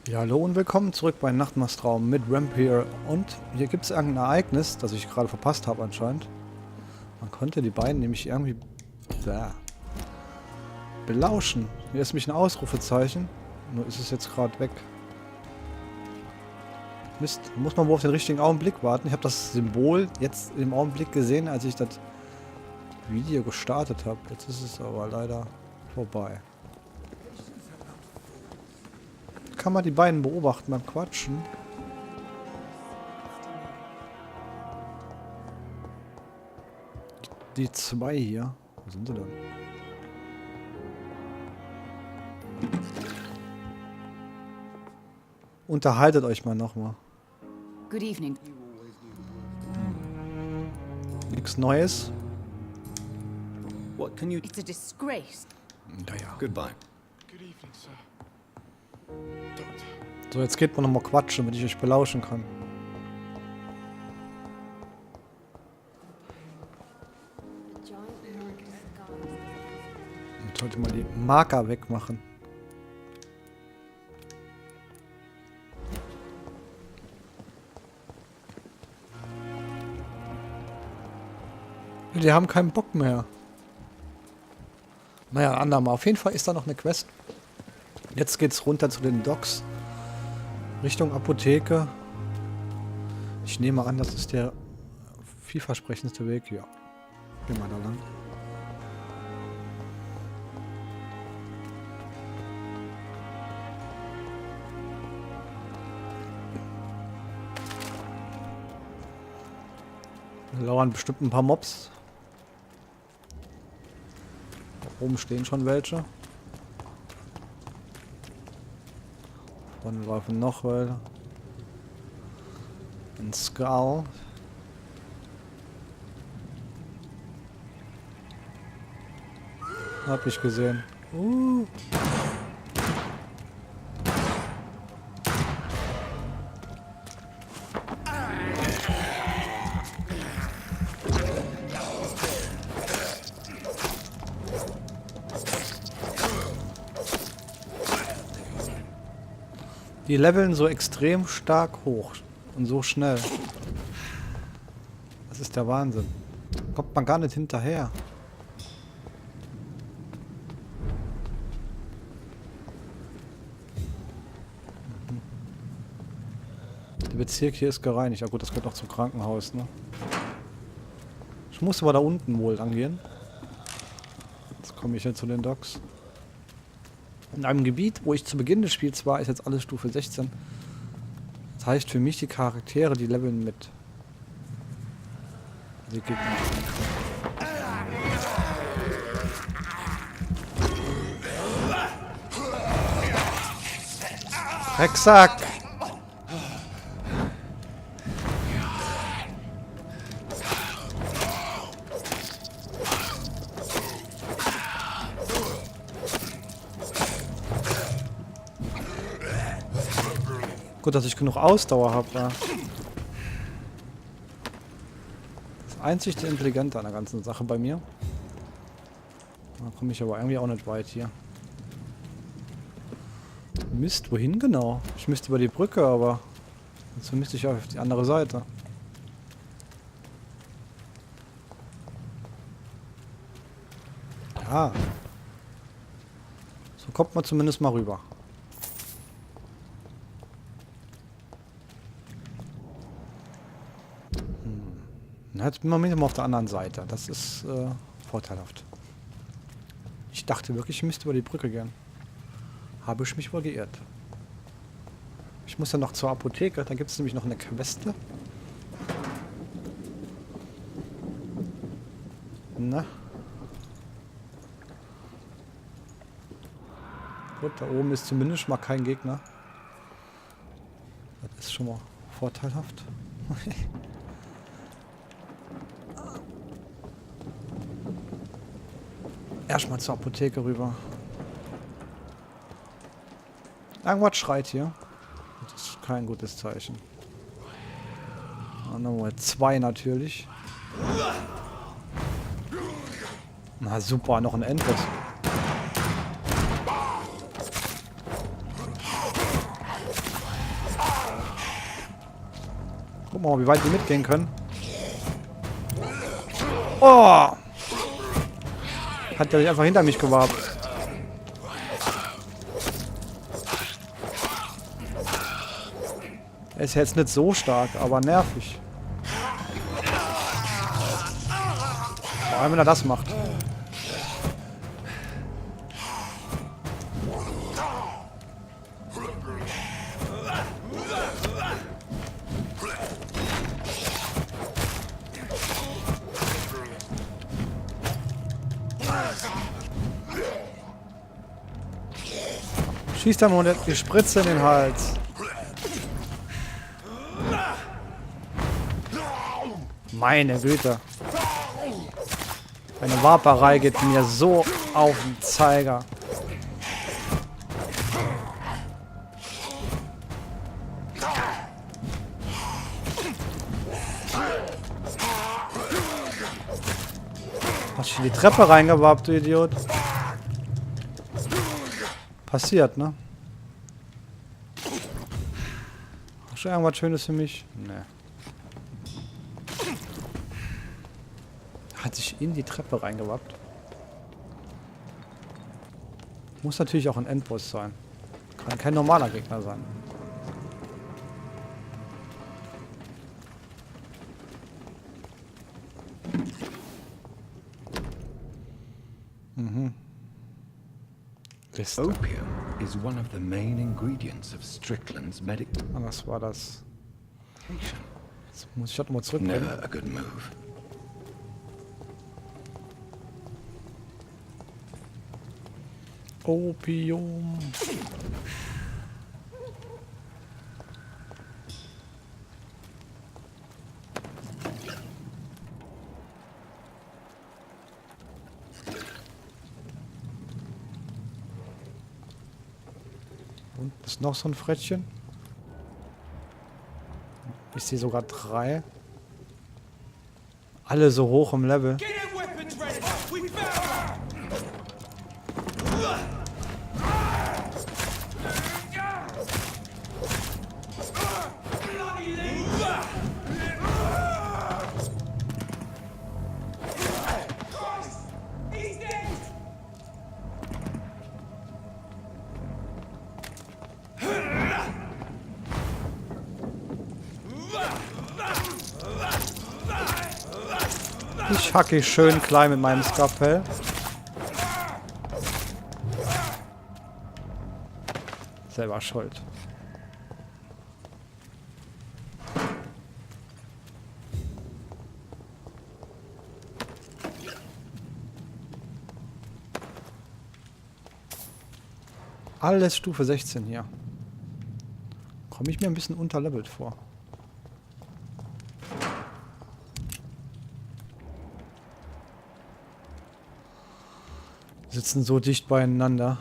Ja, hallo und willkommen zurück bei Nachtmaßtraum mit Vampyr. Und hier gibt es irgendein Ereignis, das ich gerade verpasst habe anscheinend. Man konnte die beiden nämlich irgendwie belauschen. Hier ist nämlich ein Ausrufezeichen. Nur ist es jetzt gerade weg. Mist, muss man wohl auf den richtigen Augenblick warten. Ich habe das Symbol jetzt im Augenblick gesehen, als ich das Video gestartet habe. Jetzt ist es aber leider vorbei. Kann man die beiden beobachten beim Quatschen. Die zwei hier. Wo sind sie denn? Unterhaltet euch mal nochmal. Good evening. Nichts Neues. What can you... It's a disgrace. Naja. Goodbye. Good evening, sir. So, jetzt geht man nochmal quatschen, damit ich euch belauschen kann. Ich sollte mal die Marker wegmachen. Die haben keinen Bock mehr. Naja, ein andermal. Auf jeden Fall ist da noch eine Quest. Jetzt geht's runter zu den Docks. Richtung Apotheke. Ich nehme an, das ist der vielversprechendste Weg. Ja. Gehen wir da lang. Da lauern bestimmt ein paar Mobs. Da oben stehen schon welche. Dann laufen noch welche. Ein Skull. Hab ich gesehen. Die leveln so extrem stark hoch und so schnell. Das ist der Wahnsinn. Kommt man gar nicht hinterher. Der Bezirk hier ist gereinigt. Ja gut, das gehört auch zum Krankenhaus, ne? Ich muss aber da unten wohl angehen. Jetzt komme ich jetzt zu den Docks. In einem Gebiet, wo ich zu Beginn des Spiels war, ist jetzt alles Stufe 16. Das heißt für mich, die Charaktere, die leveln mit. Die Gegner. Drecksack! Gut, dass ich genug Ausdauer habe. Ja. Das einzig Intelligente an der ganzen Sache bei mir. Da komme ich aber irgendwie auch nicht weit hier. Mist, wohin genau? Ich müsste über die Brücke, aber dazu müsste ich auf die andere Seite. Ja. So kommt man zumindest mal rüber. Jetzt bin ich mal auf der anderen Seite. Das ist vorteilhaft. Ich dachte wirklich, ich müsste über die Brücke gehen. Habe ich mich wohl geirrt. Ich muss ja noch zur Apotheke. Da gibt es nämlich noch eine Queste. Na. Gut, da oben ist zumindest mal kein Gegner. Das ist schon mal vorteilhaft. Erstmal zur Apotheke rüber. Irgendwas schreit hier. Das ist kein gutes Zeichen. Nummer 2 natürlich. Na super, noch ein Endboss. Gucken wir mal, wie weit die mitgehen können. Oh! Hat der sich einfach hinter mich gewartet. Er ist jetzt nicht so stark, aber nervig. Vor allem, wenn er das macht. Schießt er mal die Spritze in den Hals. Meine Güte. Eine Warperei geht mir so auf den Zeiger. Hast du in die Treppe reingewappt, du Idiot? Passiert, ne? Hast du irgendwas Schönes für mich? Ne. Hat sich in die Treppe reingewappt. Muss natürlich auch ein Endboss sein. Kann kein normaler Gegner sein. Mhm. Liste. Opium is one of the main ingredients of Strickland's medical. Ah, was war das? Jetzt muss ich das mal zurückbringen. Never a good move. Opium. Und ist noch so ein Frettchen. Ich sehe sogar 3. Alle so hoch im Level. Ich hacke schön klein mit meinem Skalpell. Selber schuld. Alles Stufe 16 hier. Komme ich mir ein bisschen unterlevelt vor. Sitzen so dicht beieinander.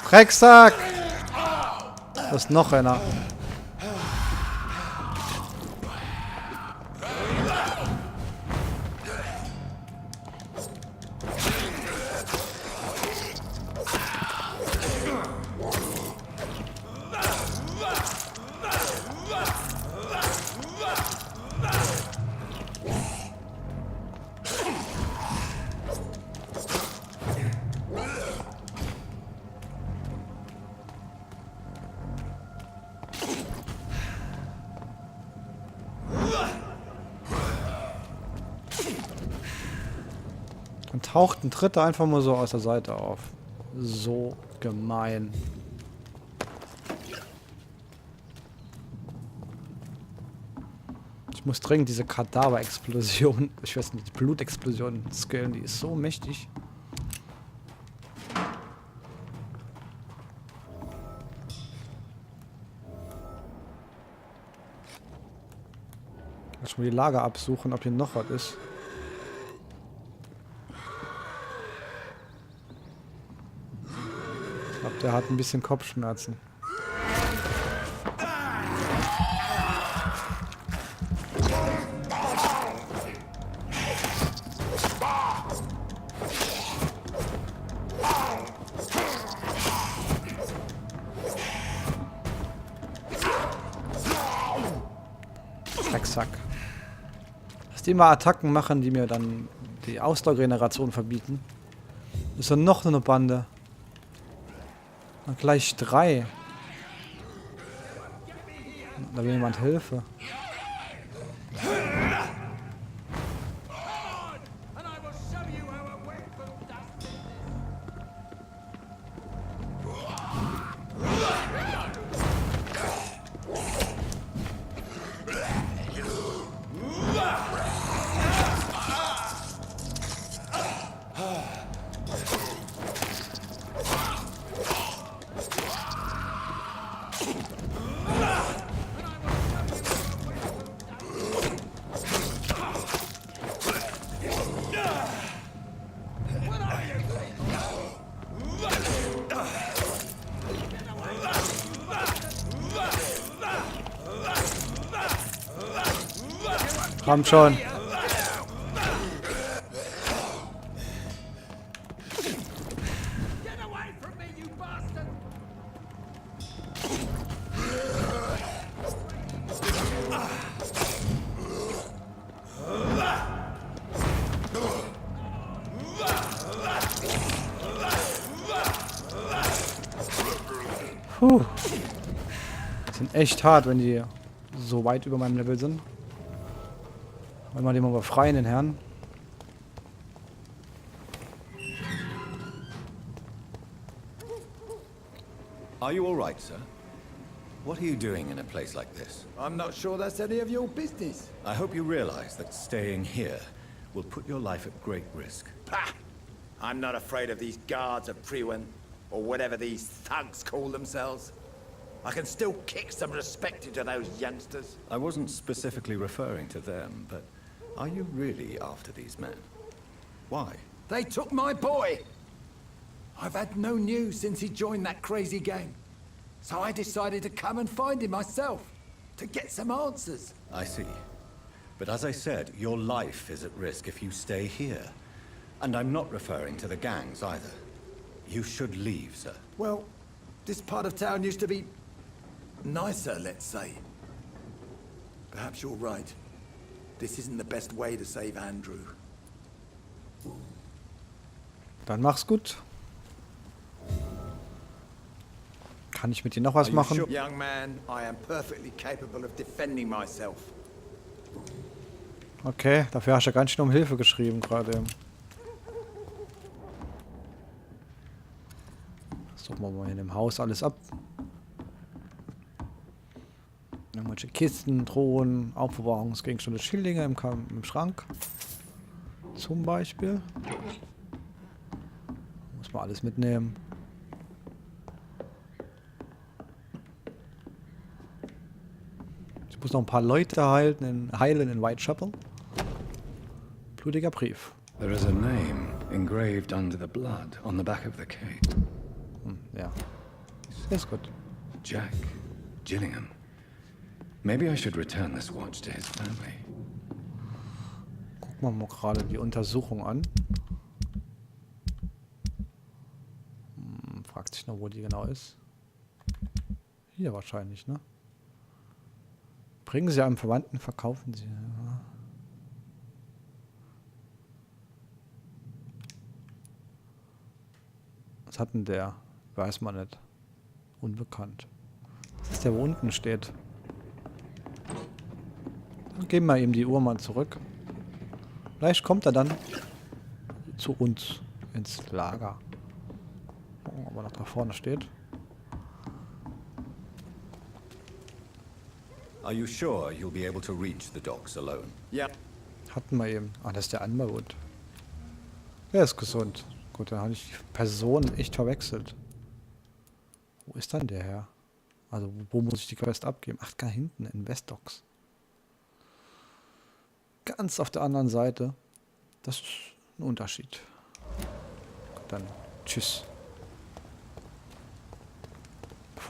Drecksack! Da ist noch einer. Dann taucht ein Dritter einfach mal so aus der Seite auf. So gemein. Ich muss dringend diese Kadaver-Explosion, ich weiß nicht, die Blutexplosion skillen, die ist so mächtig. Lass mal die Lager absuchen, ob hier noch was ist. Der hat ein bisschen Kopfschmerzen. Zack. Dass die immer Attacken machen, die mir dann die Ausdauergeneration verbieten. Ist dann noch so eine Bande. Und gleich 3. Da will jemand Hilfe. Komm schon. Puh. Die sind echt hart, wenn die so weit über meinem Level sind. Wollen wir den mal befreien, den Herrn. Are you all right, sir? What are you doing in a place like this? I'm not sure that's any of your business. I hope you realize that staying here will put your life at great risk. Pah! I'm not afraid of these guards of Priwen, or whatever these thugs call themselves. I can still kick some respect into those youngsters. I wasn't specifically referring to them, but are you really after these men? Why? They took my boy! I've had no news since he joined that crazy gang. So I decided to come and find him myself, to get some answers. I see. But as I said, your life is at risk if you stay here. And I'm not referring to the gangs either. You should leave, sir. Well, this part of town used to be nicer, let's say. Perhaps you're right. This isn't the best way to save Andrew. Dann mach's gut. Kann ich mit dir noch was machen? Young man, I am perfectly capable of defending myself. Okay, dafür hast du ganz schön um Hilfe geschrieben gerade. Suchen wir mal in dem Haus alles ab. Irgendwelche Kisten, Thronen, Aufbewahrungsgegenstände, Schildlinge im Schrank. Zum Beispiel. Muss man alles mitnehmen. Ich muss noch ein paar Leute heilen in Whitechapel. Blutiger Brief. There is a name engraved under the blood on the back of the cake. Ja. Ist gut. Jack Gillingham. Maybe I should return this watch to his family. Gucken wir mal gerade die Untersuchung an. Fragt sich noch, wo die genau ist. Hier wahrscheinlich, ne? Bringen Sie einem Verwandten, verkaufen Sie. Ja. Was hat denn der? Weiß man nicht. Unbekannt. Das ist der, wo unten steht. Dann geben wir ihm die Uhr mal zurück. Vielleicht kommt er dann zu uns ins Lager. Gucken, ob er noch da vorne steht. Are you sure you'll be able to reach the docks alone? Ja. Hatten wir eben. Ah, das ist der Anbauhund. Der ist gesund. Gut, dann habe ich die Person echt verwechselt. Wo ist dann der Herr? Also, wo muss ich die Quest abgeben? Ach, da hinten in Westdocks. Ganz auf der anderen Seite. Das ist ein Unterschied. Gut, dann tschüss.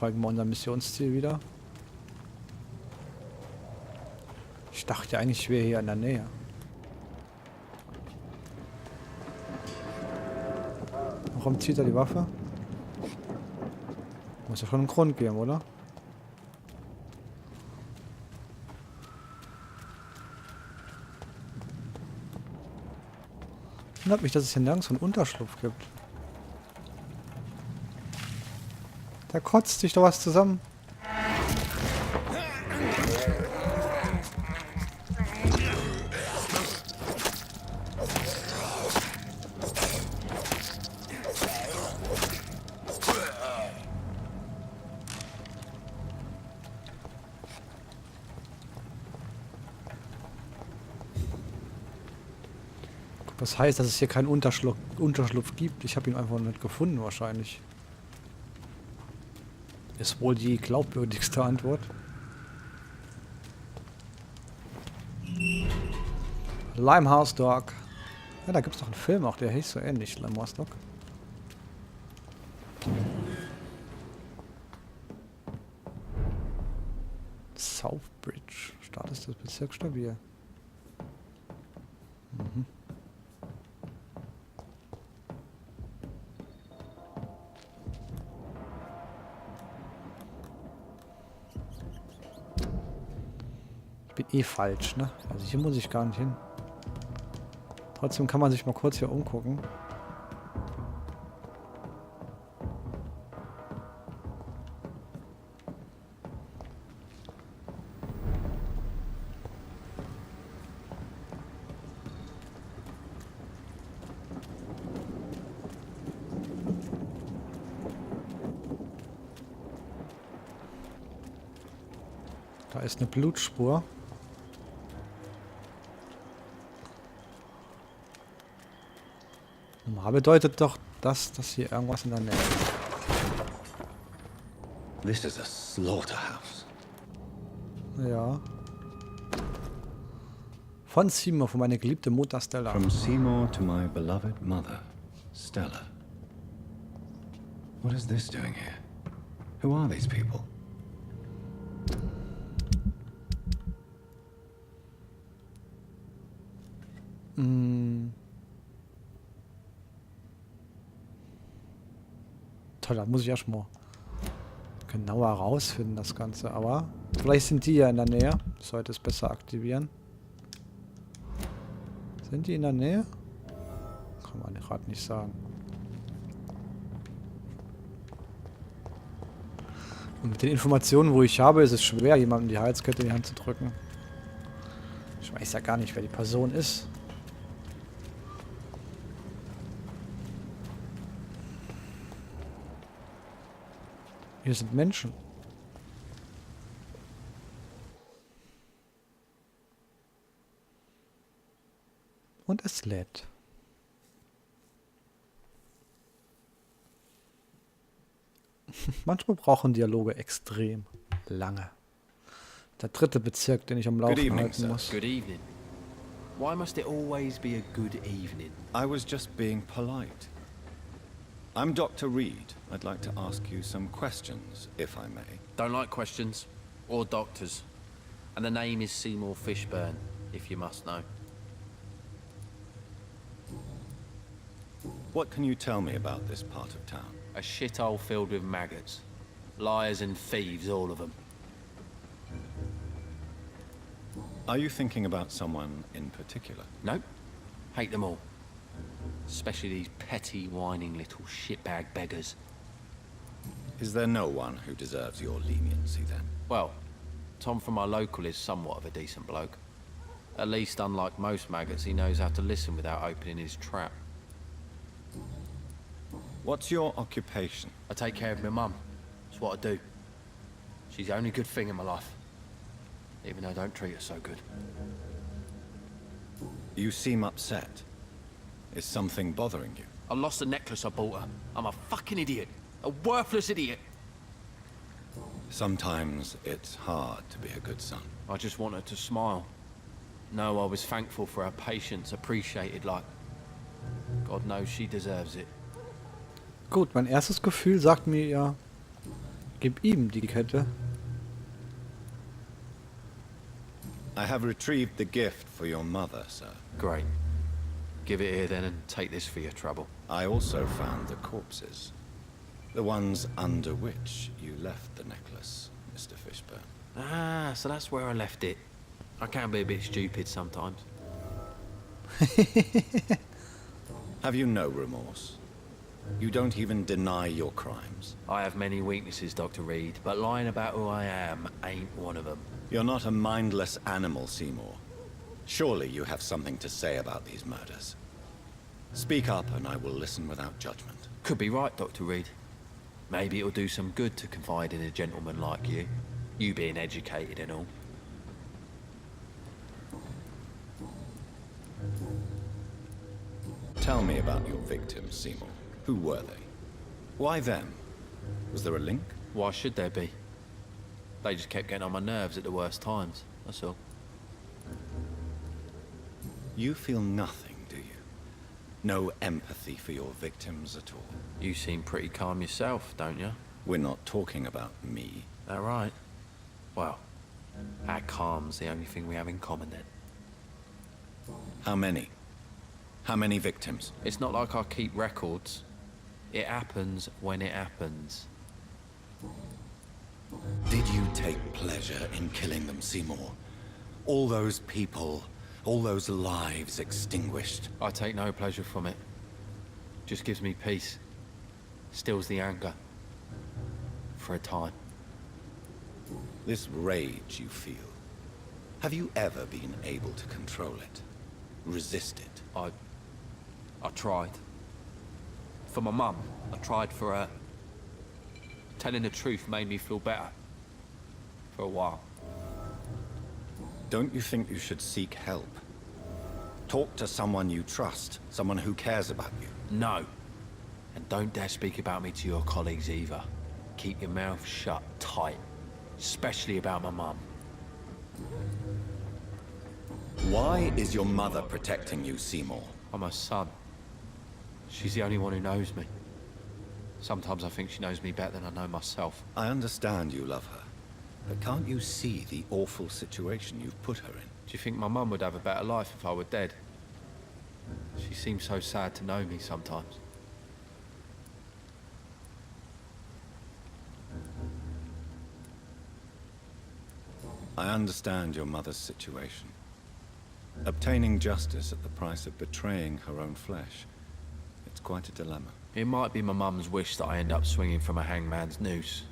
verfolgen wir unser Missionsziel wieder. Ich dachte eigentlich, ich wäre hier in der Nähe. Warum zieht er die Waffe? Muss ja schon einen Grund geben, oder? Wundert mich, dass es hier nirgends einen Unterschlupf gibt. Da kotzt sich doch was zusammen. Was heißt, dass es hier keinen Unterschlupf gibt? Ich habe ihn einfach nicht gefunden wahrscheinlich. Ist wohl die glaubwürdigste Antwort. Limehouse Dog. Ja, da gibt es doch einen Film auch, der hieß so ähnlich, Limehouse Dog. Southbridge. Start ist das Bezirk stabil. Mhm. Ich bin eh falsch, ne? Also hier muss ich gar nicht hin. Trotzdem kann man sich mal kurz hier umgucken. Da ist eine Blutspur. Normal bedeutet doch, dass hier irgendwas in der Nähe ist. This is a slaughterhouse. Ja. Von Seymour, von meiner geliebten Mutter Stella. From Seymour to my beloved mother, Stella. What is this doing here? Who are these people? Toll, da muss ich erst mal genauer rausfinden, das Ganze. Aber vielleicht sind die ja in der Nähe. Ich sollte es besser aktivieren. Sind die in der Nähe? Kann man gerade nicht sagen. Und mit den Informationen, wo ich habe, ist es schwer, jemandem die Halskette in die Hand zu drücken. Ich weiß ja gar nicht, wer die Person ist. Hier sind Menschen. Und es lädt. Manchmal brauchen Dialoge extrem lange. Der dritte Bezirk, den ich am Laufen halten muss. Good evening. Why must it always be a good evening? I was just being polite. I'm Dr. Reed. I'd like to ask you some questions, if I may. Don't like questions or doctors. And the name is Seymour Fishburne, if you must know. What can you tell me about this part of town? A shithole filled with maggots. Liars and thieves, all of them. Are you thinking about someone in particular? Nope. Hate them all. Especially these petty, whining little shitbag beggars. Is there no one who deserves your leniency then? Well, Tom from our local is somewhat of a decent bloke. At least, unlike most maggots, he knows how to listen without opening his trap. What's your occupation? I take care of my mum. That's what I do. She's the only good thing in my life. Even though I don't treat her so good. You seem upset. Is something bothering you? I lost the necklace I bought her. I'm a fucking idiot. A worthless idiot. Sometimes it's hard to be a good son. I just want her to smile. No, I was thankful for her patience, appreciated like... God knows she deserves it. Gut, mein erstes Gefühl sagt mir ja, Gib ihm die Kette. I have retrieved the gift for your mother, sir. Great. Give it here then and take this for your trouble. I also found the corpses. The ones under which you left the necklace, Mr. Fishburne. Ah, so that's where I left it. I can be a bit stupid sometimes. Have you no remorse? You don't even deny your crimes. I have many weaknesses, Dr. Reed, but lying about who I am ain't one of them. You're not a mindless animal, Seymour. Surely you have something to say about these murders. Speak up and I will listen without judgment. Could be right, Dr. Reed. Maybe it'll do some good to confide in a gentleman like you. You being educated and all. Tell me about your victims, Seymour. Who were they? Why them? Was there a link? Why should there be? They just kept getting on my nerves at the worst times, that's all. You feel nothing, do you? No empathy for your victims at all? You seem pretty calm yourself, don't you? We're not talking about me. That right? Well, our calm's the only thing we have in common then. How many? How many victims? It's not like I keep records. It happens when it happens. Did you take pleasure in killing them, Seymour? All those people, all those lives extinguished. I take no pleasure from it. Just gives me peace. Stills the anger. For a time. This rage you feel, have you ever been able to control it? Resist it? I tried. For my mum, I tried for her. Telling the truth made me feel better. For a while. Don't you think you should seek help? Talk to someone you trust, someone who cares about you. No. And don't dare speak about me to your colleagues either. Keep your mouth shut tight. Especially about my mum. Why is your mother protecting you, Seymour? I'm her son. She's the only one who knows me. Sometimes I think she knows me better than I know myself. I understand you love her, but can't you see the awful situation you've put her in? Do you think my mum would have a better life if I were dead? She seems so sad to know me sometimes. I understand your mother's situation. Obtaining justice at the price of betraying her own flesh. It's quite a dilemma. It might be my mum's wish that I end up swinging from a hangman's noose.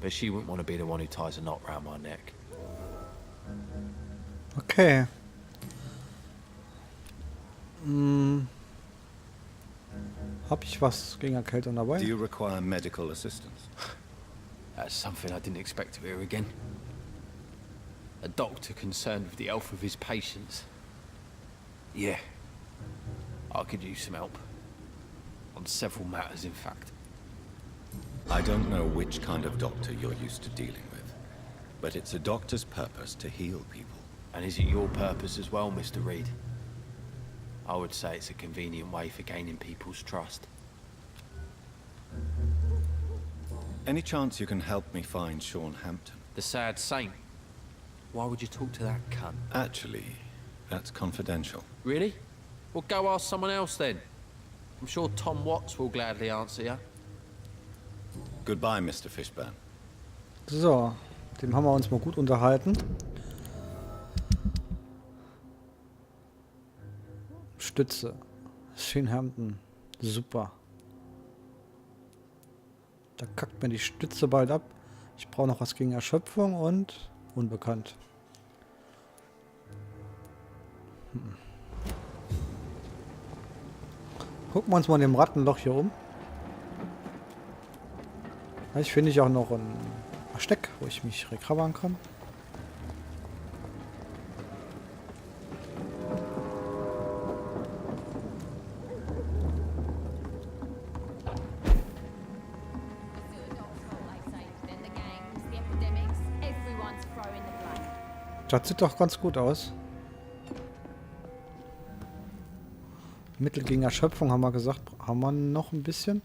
But she wouldn't want to be the one who ties a knot round my neck. Okay. Hab ich was gegen Erkältung dabei? Do you require medical assistance? That's something I didn't expect to hear again. A doctor concerned with the health of his patients. Yeah. I could use some help. On several matters, in fact. I don't know which kind of doctor you're used to dealing with, but it's a doctor's purpose to heal people. And is it your purpose as well, Mr. Reed? I would say it's a convenient way for gaining people's trust. Any chance you can help me find Sean Hampton? The sad saint. Why would you talk to that cunt? Actually, that's confidential. Really? Well, go ask someone else then. I'm sure Tom Watts will gladly answer you. Goodbye, Mr. Fishburne. So, dem haben wir uns mal gut unterhalten. Stütze. Sean Hampton. Super. Da kackt mir die Stütze bald ab. Ich brauche noch was gegen Erschöpfung und unbekannt. Gucken wir uns mal in dem Rattenloch hier um. Vielleicht finde ich auch noch ein Versteck, wo ich mich recovern kann. Das sieht doch ganz gut aus. Mittel gegen Erschöpfung haben wir gesagt. Haben wir noch ein bisschen?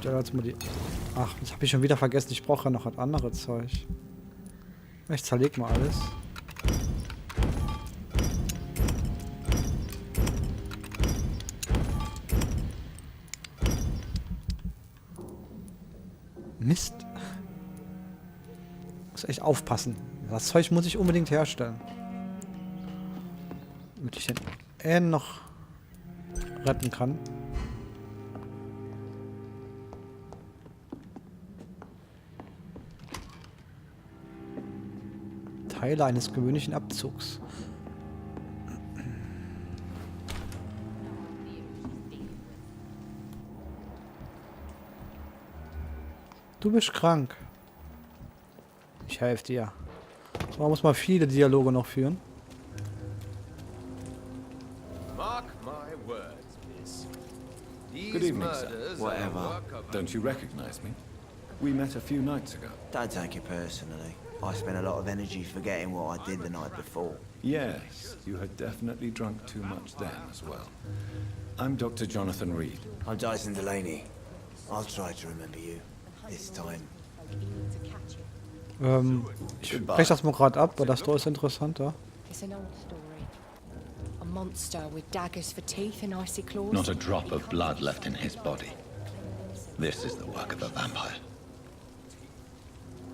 stelle jetzt mal die... Ach, das habe ich schon wieder vergessen. Ich brauche ja noch das andere Zeug. Ich zerleg mal alles. Mist. Muss echt aufpassen. Das Zeug muss ich unbedingt herstellen. Damit ich den noch retten kann. Teile eines gewöhnlichen Abzugs. Du bist krank. Ich helfe dir. So, man muss mal viele Dialoge noch führen. Mark my words, miss. Good evening, sir. Whatever. Don't you recognize me? We met a few nights ago. Don't take it personally. I spent a lot of energy forgetting what I did the night before. Yes, you had definitely drunk too much then as well. I'm Dr. Jonathan Reed. I'm Dyson Delaney. I'll try to remember you. This time. Ich breche das mal gerade ab, weil das da ist interessanter. It's an old story. A monster with daggers for teeth and icy claws. Not a drop of blood left in his body. This is the work of a vampire.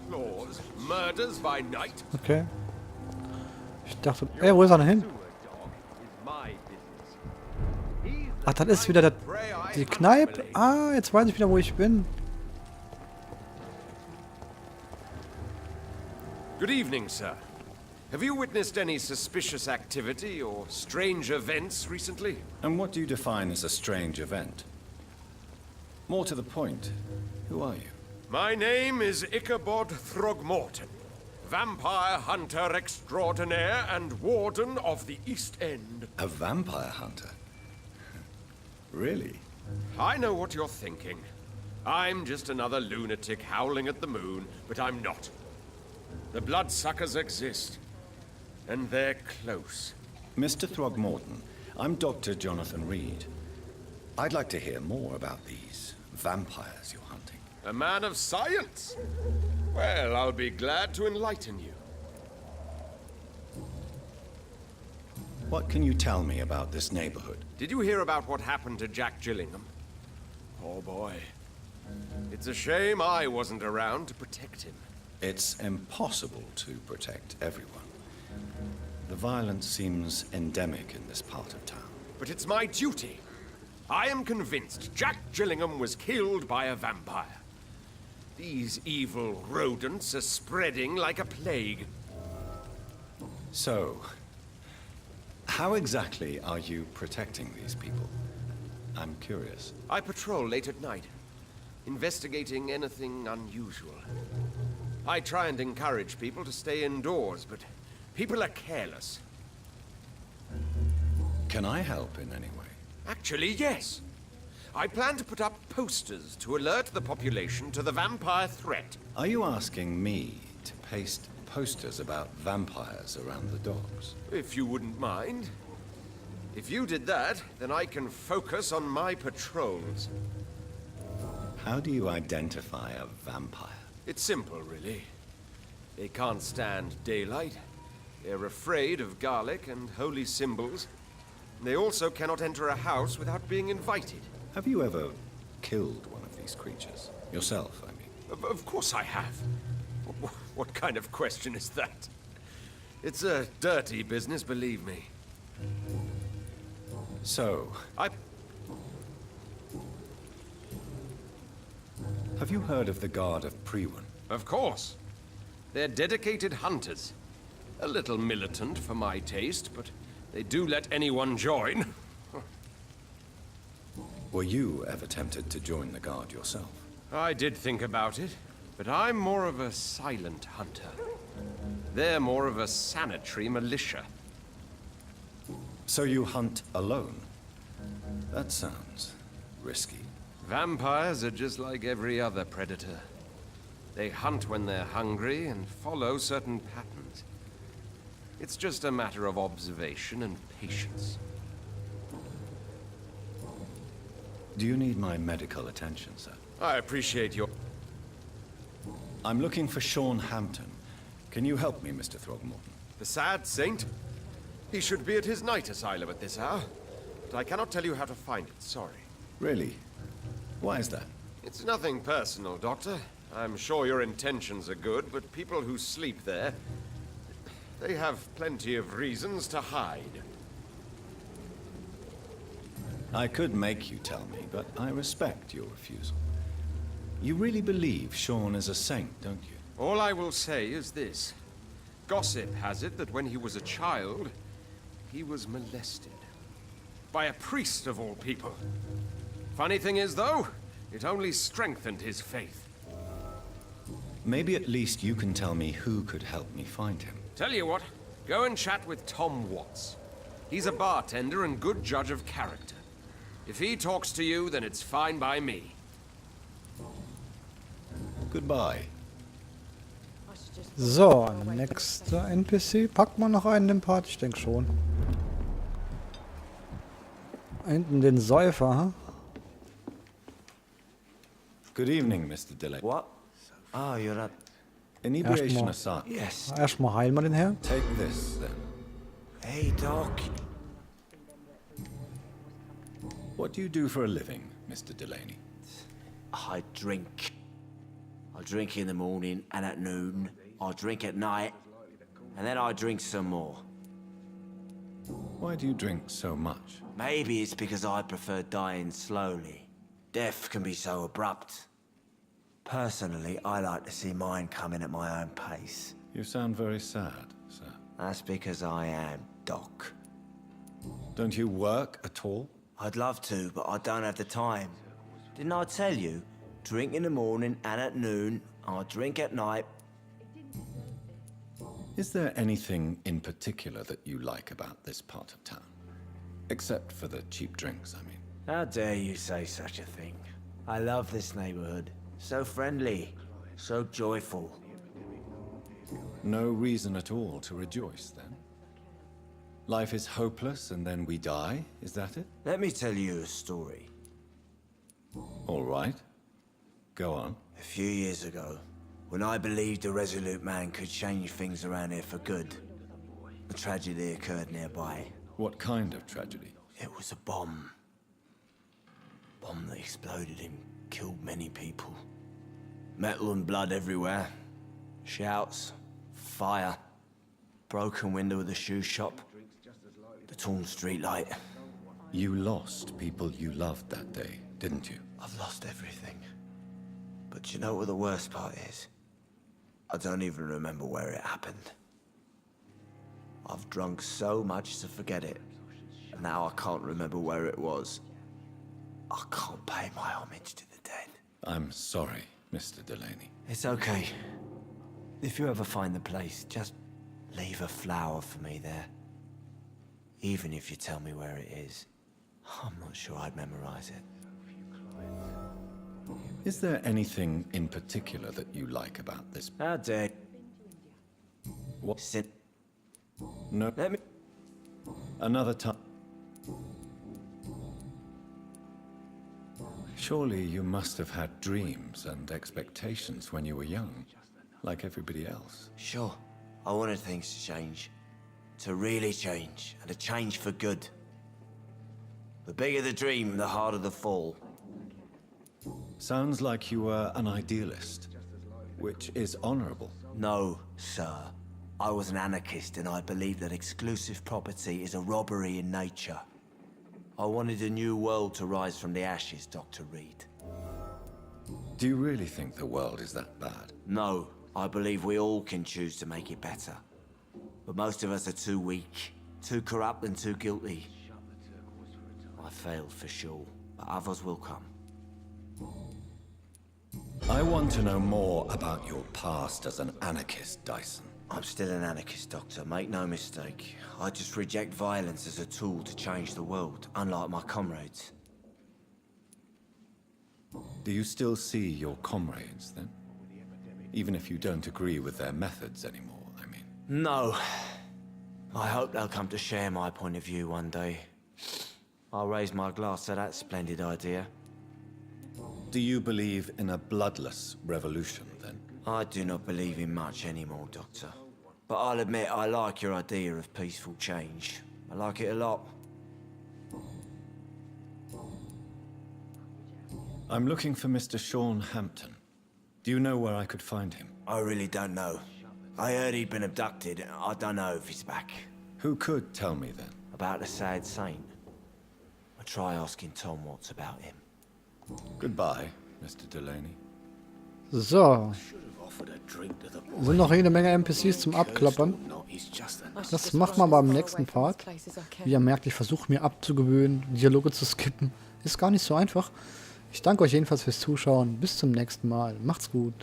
Claws, murders by night. Okay. Ich dachte... Ey, wo ist er denn hin? Ach, das ist wieder die Kneipe. Ah, jetzt weiß ich wieder, wo ich bin. Good evening, sir. Have you witnessed any suspicious activity or strange events recently? And what do you define as a strange event? More to the point, who are you? My name is Ichabod Throgmorton, vampire hunter extraordinaire and warden of the East End. A vampire hunter? Really? I know what you're thinking. I'm just another lunatic howling at the moon, but I'm not. The bloodsuckers exist, and they're close. Mr. Throgmorton, I'm Dr. Jonathan Reed. I'd like to hear more about these vampires you're hunting. A man of science? Well, I'll be glad to enlighten you. What can you tell me about this neighborhood? Did you hear about what happened to Jack Gillingham? Oh boy. It's a shame I wasn't around to protect him. It's impossible to protect everyone. The violence seems endemic in this part of town. But it's my duty. I am convinced Jack Gillingham was killed by a vampire. These evil rodents are spreading like a plague. So, how exactly are you protecting these people? I'm curious. I patrol late at night, investigating anything unusual. I try and encourage people to stay indoors, but people are careless. Can I help in any way? Actually, yes. I plan to put up posters to alert the population to the vampire threat. Are you asking me to paste posters about vampires around the docks? If you wouldn't mind. If you did that, then I can focus on my patrols. How do you identify a vampire? It's simple, really. They can't stand daylight. They're afraid of garlic and holy symbols. They also cannot enter a house without being invited. Have you ever killed one of these creatures? Yourself, I mean. Of course I have. What kind of question is that? It's a dirty business, believe me. So, have you heard of the Guard of Priwen? Of course. They're dedicated hunters. A little militant for my taste, but they do let anyone join. Were you ever tempted to join the Guard yourself? I did think about it, but I'm more of a silent hunter. They're more of a sanitary militia. So you hunt alone? That sounds risky. Vampires are just like every other predator. They hunt when they're hungry and follow certain patterns. It's just a matter of observation and patience. Do you need my medical attention, sir? I appreciate your... I'm looking for Sean Hampton. Can you help me, Mr. Throgmorton? The sad saint? He should be at his night asylum at this hour. But I cannot tell you how to find it, sorry. Really? Why is that? It's nothing personal, Doctor. I'm sure your intentions are good, but people who sleep there... they have plenty of reasons to hide. I could make you tell me, but I respect your refusal. You really believe Sean is a saint, don't you? All I will say is this. Gossip has it that when he was a child, he was molested. By a priest of all people. Funny thing is, though, it only strengthened his faith. Maybe at least you can tell me who could help me find him. Tell you what, go and chat with Tom Watts. He's a bartender and good judge of character. If he talks to you, then it's fine by me. Goodbye. So, nächster NPC. Packt man noch einen im Part? Ich denke schon. Hinten den Säufer, hm? Good evening, Mr. Dillon. What? Oh, you're that... Inebriation aside, Yes. Erstmal heilen wir den Herrn. take this, then. Hey, Doc. What do you do for a living, Mr. Delaney? I drink. I drink in the morning and at noon. I drink at night. And then I drink some more. Why do you drink so much? Maybe it's because I prefer dying slowly. Death can be so abrupt. Personally, I like to see mine coming at my own pace. You sound very sad, sir. That's because I am, Doc. Don't you work at all? I'd love to, but I don't have the time. Didn't I tell you? Drink in the morning and at noon. I drink at night. Is there anything in particular that you like about this part of town? Except for the cheap drinks, I mean. How dare you say such a thing? I love this neighborhood. So friendly, so joyful. No reason at all to rejoice, then? Life is hopeless and then we die, is that it? Let me tell you a story. All right. Go on. A few years ago, when I believed a resolute man could change things around here for good, a tragedy occurred nearby. What kind of tragedy? It was a bomb. Bomb that exploded and killed many people. Metal and blood everywhere. Shouts, fire, broken window of the shoe shop, the torn streetlight. You lost people you loved that day, didn't you? I've lost everything. But you know what the worst part is? I don't even remember where it happened. I've drunk so much to forget it. And now I can't remember where it was. I can't pay my homage to the dead. I'm sorry, Mr. Delaney. It's okay. If you ever find the place, just leave a flower for me there. Even if you tell me where it is, I'm not sure I'd memorize it. Is there anything in particular that you like about this? How dare... What? Sit. No. Let me... Another time. Surely you must have had dreams and expectations when you were young, like everybody else. Sure. I wanted things to change. To really change, and to change for good. The bigger the dream, the harder the fall. Sounds like you were an idealist, which is honorable. No, sir. I was an anarchist and I believed that exclusive property is a robbery in nature. I wanted a new world to rise from the ashes, Dr. Reed. Do you really think the world is that bad? No, I believe we all can choose to make it better. But most of us are too weak, too corrupt and too guilty. I failed for sure, but others will come. I want to know more about your past as an anarchist, Dyson. I'm still an anarchist, Doctor, make no mistake. I just reject violence as a tool to change the world, unlike my comrades. Do you still see your comrades, then? Even if you don't agree with their methods anymore, I mean. No. I hope they'll come to share my point of view one day. I'll raise my glass to that splendid idea. Do you believe in a bloodless revolution, then? I do not believe in much anymore, Doctor. But I'll admit I like your idea of peaceful change. I like it a lot. I'm looking for Mr. Sean Hampton. Do you know where I could find him? I really don't know. I heard he'd been abducted. I don't know if he's back. Who could tell me, then? About the sad saint. I'll try asking Tom Watts about him. Goodbye, Mr. Delaney. So. Sind noch jede Menge NPCs zum Abklappern. Das machen wir beim nächsten Part. Wie ihr merkt, ich versuche mir abzugewöhnen, Dialoge zu skippen. Ist gar nicht so einfach. Ich danke euch jedenfalls fürs Zuschauen. Bis zum nächsten Mal. Macht's gut.